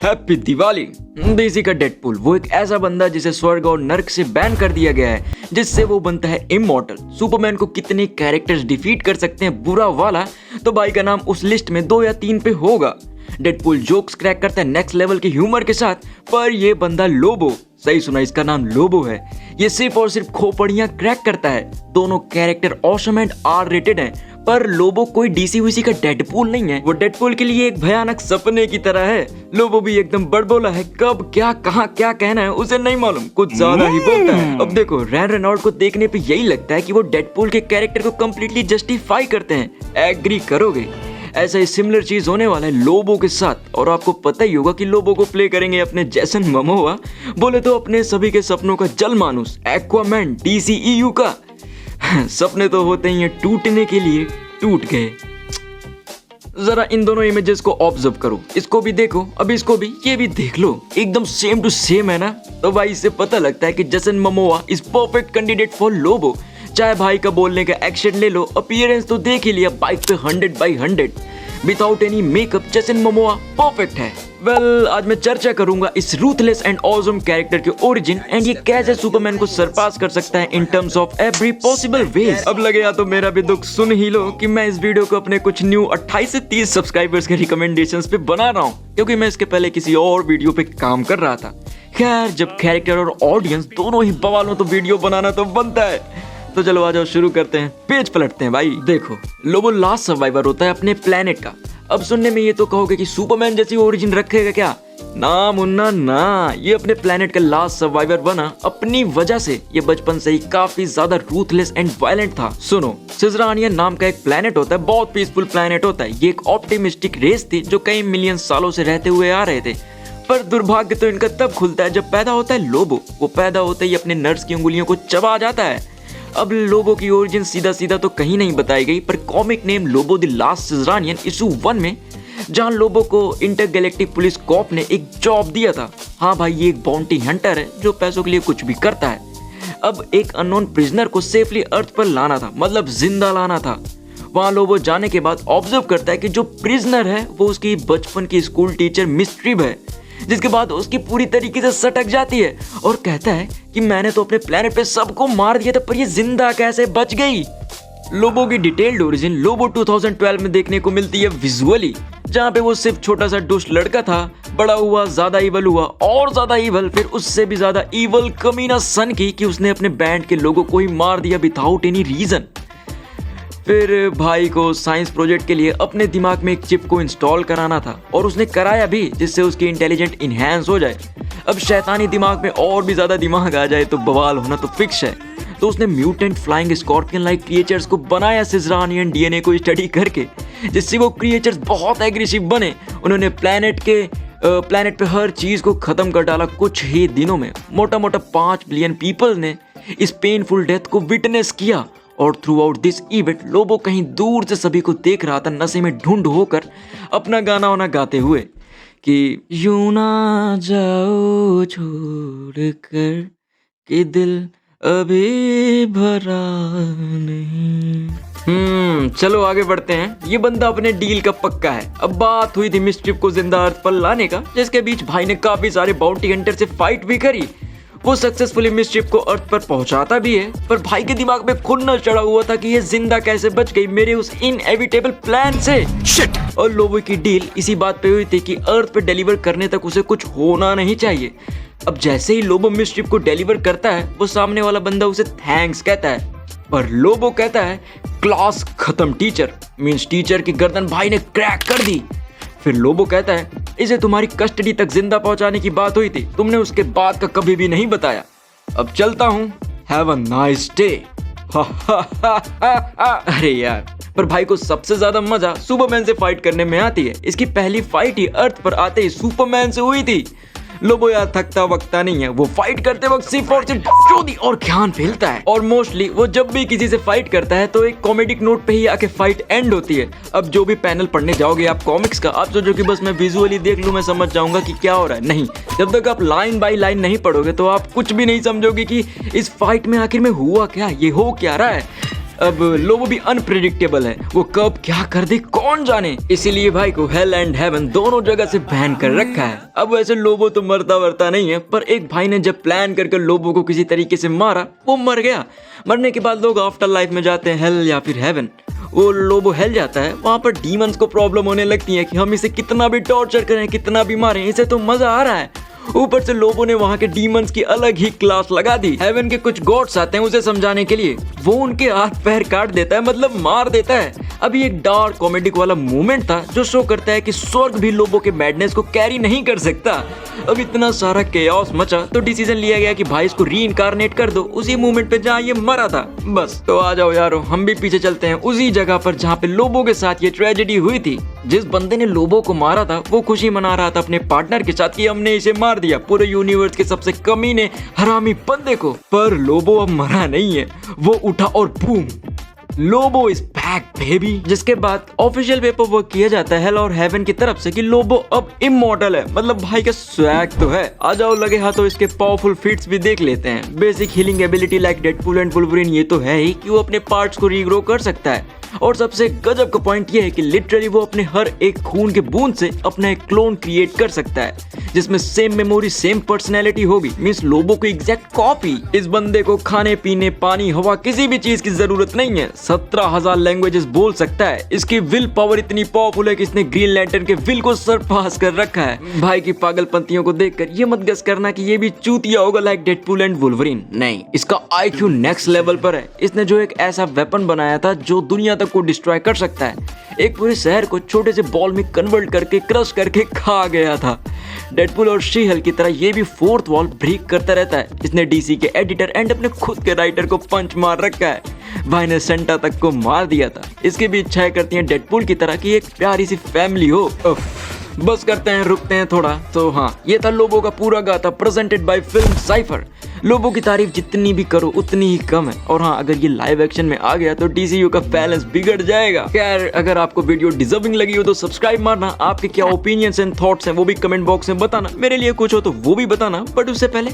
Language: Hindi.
हैप्पी दिवाली। देसी का डेडपूल वो एक ऐसा बंदा जिसे स्वर्ग और नर्क से बैन कर दिया गया है, जिससे वो बनता है इमॉर्टल। सुपरमैन को कितने कैरेक्टर्स डिफीट कर सकते हैं बुरा वाला, तो भाई का नाम उस लिस्ट में 2 या 3 पे होगा। डेडपूल जोक्स क्रैक करता है नेक्स्ट लेवल के ह्यूमर के साथ, पर ये बंदा लोबो, सही सुना, इसका नाम लोबो है। ये सिर्फ और सिर्फ खोपड़ियां क्रैक करता है। दोनों character awesome and are rated हैं, पर लोबो कोई डीसी वीसी का डेडपूल नहीं है। वो डेडपूल के लिए एक भयानक सपने की तरह है। लोबो भी एकदम बड़बोला है, कब क्या कहाँ क्या कहना है उसे नहीं मालूम, कुछ ज्यादा ही बोलता है। अब देखो, रैन रेनॉल्ड को देखने पे यही लगता है कि वो डेडपूल के कैरेक्टर को कम्प्लीटली जस्टिफाई करते हैं। एग्री करोगे? ऐसा ही सिमिलर चीज होने वाला है लोबो के साथ। और आपको पता ही होगा कि लोबो को प्ले करेंगे अपने जेसन मोमोआ, बोले तो अपने सभी के सपनों का जल मानुस, एक्वामैन DCEU का। सपने तो होते ही हैं टूटने के लिए, टूट गए। जरा इन दोनों इमेजेस को ऑब्जर्व करो, इसको भी देखो, अब इसको भी, ये भी देख लो, एकदम सेम टू सेम है ना। तो भाई इससे पता लगता है कि Jason Momoa is perfect candidate for Lobo. चाहे भाई का बोलने का एक्शन ले लो, अपीयरेंस तो देख ही लिया, बाइक पे 100/100 without any makeup Jason Momoa perfect है। वेल, आज मैं चर्चा करूंगा इस रूथलेस एंड ऑसम कैरेक्टर के ओरिजिन एंड ये कैसे सुपरमैन को सरपास कर सकता है in terms of every possible ways. अब लगे या तो मेरा भी दुख सुन ही लो कि मैं इस वीडियो को अपने कुछ न्यू 28 से 30 सब्सक्राइबर्स के रिकमेंडेशंस पे बना रहा हूँ, क्योंकि मैं इसके पहले किसी और वीडियो पे काम कर रहा था। खैर, जब कैरेक्टर और ऑडियंस दोनों ही बवाल हो तो वीडियो बनाना तो बनता है। तो चलो आ जाओ, शुरू करते हैं, पेज पलटते हैं। भाई देखो, लोबो लास्ट सर्वाइवर होता है अपने प्लेनेट का। अब सुनने में ये तो कहोगे कि सुपरमैन जैसी ओरिजिन रखेगा क्या? ना मुन्ना ना, ये अपने प्लेनेट का लास्ट सर्वाइवर बना अपनी वजह से। ये बचपन से ही काफी ज्यादा रूथलेस एंड वायलेंट था। सुनो, सिजरानियन नाम का एक प्लेनेट होता है, बहुत पीसफुल प्लेनेट होता है। ये एक ऑप्टिमिस्टिक रेस थी जो कई मिलियन सालों से रहते हुए आ रहे थे। पर दुर्भाग्य तो इनका तब खुलता है जब पैदा होता है लोबो। वो पैदा होते ही अपने नर्स की उंगलियों को चबा जाता है। अब लोबो की ओरिजिन सीधा सीधा तो कहीं नहीं बताई गई, पर comic name Lobo the last Czarnian issue 1 में, जहां लोबो को इंटरगैलेक्टिक पुलिस कॉप ने एक जॉब दिया था। हाँ भाई, ये एक बाउंटी हंटर है जो पैसों के लिए कुछ भी करता है। अब एक अननोन प्रिजनर को सेफली अर्थ पर लाना था, मतलब जिंदा लाना था। वहां लोबो जाने के बाद ऑब्जर्व करता है कि जो प्रिजनर है वो उसकी बचपन की स्कूल टीचर मिस ट्रिब है, जिसके बाद उसकी पूरी तरीके से सटक जाती है और कहता है कि मैंने तो अपने प्लेनेट पे सबको मार दिया था, पर ये जिंदा कैसे बच गई। लोबो की डिटेल्ड ओरिजिन लोबो 2012 में देखने को मिलती है विजुअली, जहाँ पे वो सिर्फ छोटा सा दुष्ट लड़का था, बड़ा हुआ, ज्यादा इवल हुआ और ज्यादा इवल, फिर उससे भी ज्यादा इवल कमीना सन की कि उसने अपने बैंड के लोगों को ही मार दिया विदाउट एनी रीजन। फिर भाई को साइंस प्रोजेक्ट के लिए अपने दिमाग में एक चिप को इंस्टॉल कराना था, और उसने कराया भी, जिससे उसकी इंटेलिजेंट इनहैंस हो जाए। अब शैतानी दिमाग में और भी ज्यादा दिमाग आ जाए तो बवाल होना तो फिक्स है। तो उसने mutant flying scorpion like creatures को बनाया सिजरानियन DNA को स्टडी करके, जिससे वो क्रिएचर्स बहुत एग्रेसिव बने। उन्होंने प्लेनेट पे हर चीज को खत्म कर डाला कुछ ही दिनों में। मोटा मोटा 5 बिलियन पीपल ने इस पेनफुल डेथ को विटनेस किया। और through out this event Lobo कहीं दूर से सभी को देख रहा था, नशे में ढूंढ होकर, अपना गाना वाना गाते हुए कि यूं ना जाओ छोड़ कर कि दिल अभी भरा नहीं। चलो आगे बढ़ते हैं। ये बंदा अपने डील का पक्का है। अब बात हुई थी मिस ट्रिब को जिंदा अर्थ पर लाने का, जिसके बीच भाई ने काफी सारे बाउंटी हंटर से फाइट भी करी। वो सक्सेसफुली मिस ट्रिब को अर्थ पर पहुंचाता भी है, पर भाई के दिमाग में खुद न चढ़ा हुआ था कि ये जिंदा कैसे बच गई मेरे उस इनएविटेबल प्लान से। शिट। और लोबो की डील इसी बात पे हुई थी कि अर्थ पे डिलीवर करने तक उसे कुछ होना नहीं चाहिए। अब जैसे ही लोबो मिस ट्रिब को डिलीवर करता है, वो सामने वाला बंदा उसे थैंक्स कहता है, पर लोबो कहता है क्लास खत्म टीचर, मींस टीचर की गर्दन भाई ने क्रैक कर दी। फिर लोबो कहता है इसे तुम्हारी कस्टडी तक जिंदा पहुंचाने की बात हुई थी, तुमने उसके बाद का कभी भी नहीं बताया। अब चलता हूं, हैव अ नाइस डे। अरे यार, पर भाई को सबसे ज्यादा मजा सुपरमैन से फाइट करने में आती है। इसकी पहली फाइट ही अर्थ पर आते ही सुपरमैन से हुई थी। लोबो यार थकता वक्ता नहीं है, वो फाइट करते वक्त सिर्फ और सिर्फ चोदी और ख्यान फैलता है। और मोस्टली वो जब भी किसी से फाइट करता है तो एक कॉमेडिक नोट पे ही आके फाइट एंड होती है। अब जो भी पैनल पढ़ने जाओगे आप कॉमिक्स का, आप सोचो कि बस मैं विजुअली देख लूं, मैं समझ जाऊंगा कि क्या हो रहा है। नहीं, जब तक आप लाइन बाय लाइन नहीं पढ़ोगे तो आप कुछ भी नहीं समझोगे कि इस फाइट में आखिर में हुआ क्या, ये हो क्या रहा है। अब लोबो भी अनप्रेडिक्टेबल है, वो कब क्या कर दे कौन जाने, इसीलिए भाई को हेल एंड हेवन दोनों जगह से बैन कर रखा है। अब वैसे लोबो तो मरता वरता नहीं है, पर एक भाई ने जब प्लान करके लोबो को किसी तरीके से मारा, वो मर गया। मरने के बाद लोग आफ्टर लाइफ में जाते हैं हेल या फिर हेवन। वो लोबो हेल जाता है, वहाँ पर डीमंस को प्रॉब्लम होने लगती है कि हम इसे कितना भी टॉर्चर करें, कितना भी मारें, इसे तो मजा आ रहा है। ऊपर से लोबो ने वहाँ के डीमंस की अलग ही क्लास लगा दी। हेवन के कुछ गॉड्स आते हैं उसे समझाने के लिए, वो उनके हाथ पैर काट देता है, मतलब मार देता है। अभी एक डार्क कॉमेडिक वाला मोमेंट था जो शो करता है कि स्वर्ग भी लोबो के मैडनेस को कैरी नहीं कर सकता। अब इतना सारा केओस मचा तो डिसीजन लिया गया कि भाई इसको रीइंकार्नेट कर दो उसी मोमेंट पे जहाँ ये मरा था। बस तो आ जाओ यारो, हम भी पीछे चलते हैं उसी जगह पर जहाँ पे लोबो के साथ ये ट्रेजेडी हुई थी। जिस बंदे ने लोबो को मारा था वो खुशी मना रहा था अपने पार्टनर के साथ कि हमने इसे मार दिया, पूरे यूनिवर्स के सबसे कमीने हरामी बंदे को। पर लोबो अब मरा नहीं है, वो उठा और boom, Lobo is back baby. जिसके बाद ऑफिशियल पेपर वर्क किया जाता है हेल और हेवन की तरफ से कि लोबो अब इमॉर्टल है, मतलब भाई का स्वैग तो है। आ जाओ लगे हाथों इसके पावरफुल फीट्स भी देख लेते हैं। Basic healing ability like Deadpool and Wolverine ये तो है ही कि वो अपने पार्ट्स को रीग्रो कर सकता है, और सबसे गजब का पॉइंट ये है कि लिटरली वो अपने हर एक खून के बूंद से अपना एक क्लोन क्रिएट कर सकता है जिसमें सेम मेमोरी सेम पर्सनैलिटी होगी, मींस लोबो की एग्जैक्ट कॉपी। इस बंदे को खाने पीने पानी हवा किसी भी चीज की जरूरत नहीं है, 17,000 लैंग्वेजेस बोल सकता है। इसकी विल पावर इतनी पावरफुल है कि इसने ग्रीन लैंटर्न के विल को सरपास कर रखा है। भाई की पागलपंतियों को देखकर ये मत गेस करना कि ये भी चूतिया होगा लाइक डेडपूल एंड वुल्वरीन, नहीं, इसका आईक्यू नेक्स्ट लेवल पर है। इसने जो एक ऐसा वेपन बनाया था जो दुनिया तक को डिस्ट्रॉय कर सकता है, एक पूरे शहर को छोटे से बॉल में कन्वर्ट करके क्रश करके खा गया था। डेडपूल और शी हल्क की तरह ये भी फोर्थ वॉल ब्रेक करता रहता है। इसने डीसी के एडिटर एंड अपने खुद के राइटर को पंच मार रखा है। भाई ने सेंटा तक को मार दिया था। इसकी भी इच्छाएं करती हैं डेडपूल की तरह कि एक प्यारी सी फैमिली हो। बस करते हैं, रुकते हैं थोड़ा। तो हाँ, ये था लोबो का पूरा गाथा presented by film cipher. Lobo की तारीफ जितनी भी करो उतनी ही कम है, और हाँ, अगर ये लाइव एक्शन में आ गया तो DCU का बैलेंस बिगड़ जाएगा। खैर, अगर आपको वीडियो डिजर्विंग लगी हो तो सब्सक्राइब मारना। आपके क्या ओपिनियंस एंड थॉट्स हैं वो भी कमेंट बॉक्स में बताना। मेरे लिए कुछ हो तो वो भी बताना, बट उससे पहले